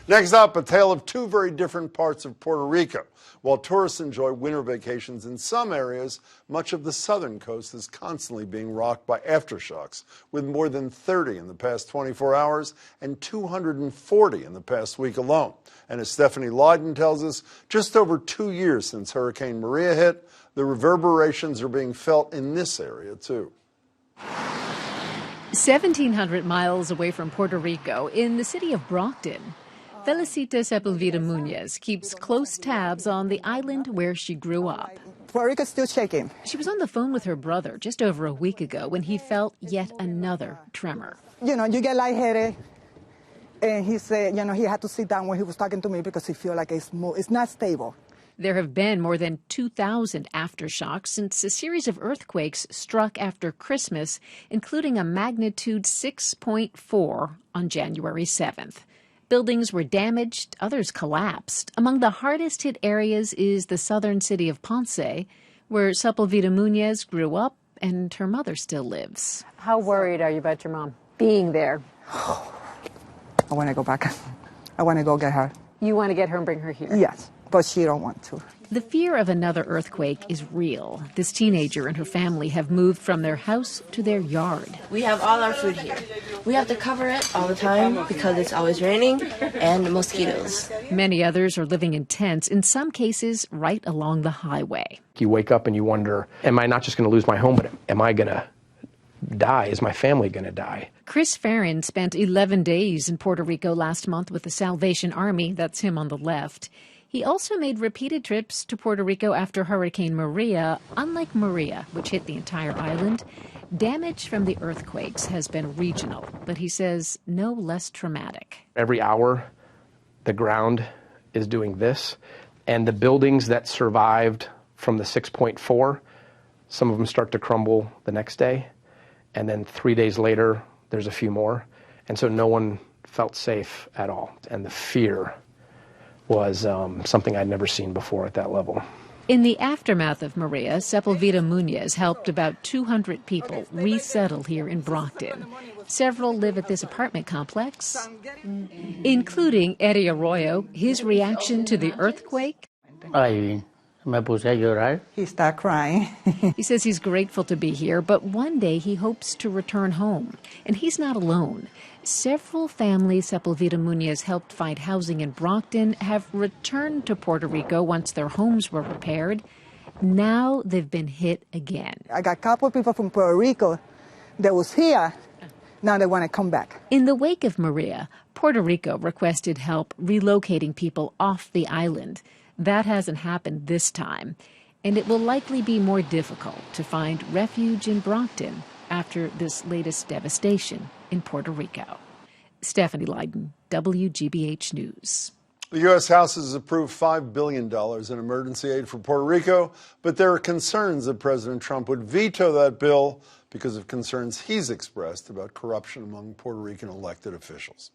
Next up, a tale of two very different parts of Puerto Rico. While tourists enjoy winter vacations in some areas, much of the southern coast is constantly being rocked by aftershocks, with more than 30 in the past 24 hours and 240 in the past week alone. And as Stephanie Leydon tells us, just over 2 years since Hurricane Maria hit, the reverberations are being felt in this area, too. 1,700 miles away from Puerto Rico, in the city of Brockton, Felicita Sepulveda Muñez keeps close tabs on the island where she grew up. Puerto Rico's still shaking. She was on the phone with her brother just over a week ago when he felt yet another tremor. You know, you get lightheaded, and he said, he had to sit down when he was talking to me because he felt like it's not stable. There have been more than 2,000 aftershocks since a series of earthquakes struck after Christmas, including a magnitude 6.4 on January 7th. Buildings were damaged, others collapsed. Among the hardest hit areas is the southern city of Ponce, where Sepulveda Muñez grew up and her mother still lives. How worried are you about your mom being there? I want to go back. I want to go get her. You want to get her and bring her here? Yes, but she don't want to. The fear of another earthquake is real. This teenager and her family have moved from their house to their yard. We have all our food here. We have to cover it all the time because it's always raining and mosquitoes. Many others are living in tents, in some cases right along the highway. You wake up and you wonder, am I not just going to lose my home, but am I going to die? Is my family going to die? Chris Farron spent 11 days in Puerto Rico last month with the Salvation Army. That's him on the left. He also made repeated trips to Puerto Rico after Hurricane Maria. Unlike Maria, which hit the entire island, damage from the earthquakes has been regional, but he says no less traumatic. Every hour, the ground is doing this, and the buildings that survived from the 6.4, some of them start to crumble the next day, and then 3 days later, there's a few more. And so no one felt safe at all, and the fear was something I'd never seen before at that level. In the aftermath of Maria, Sepulveda Muñez helped about 200 people resettle here in Brockton. Several live at this apartment complex, including Eddie Arroyo. His reaction to the earthquake? He started crying. He says he's grateful to be here, but one day he hopes to return home. And he's not alone. Several families Sepulveda Muñez helped find housing in Brockton have returned to Puerto Rico once their homes were repaired. Now they've been hit again. I got a couple of people from Puerto Rico that was here. Now they want to come back. In the wake of Maria, Puerto Rico requested help relocating people off the island. That hasn't happened this time, and it will likely be more difficult to find refuge in Brockton after this latest devastation in Puerto Rico. Stephanie Leydon, WGBH News. The U.S. House has approved $5 billion in emergency aid for Puerto Rico, but there are concerns that President Trump would veto that bill because of concerns he's expressed about corruption among Puerto Rican elected officials.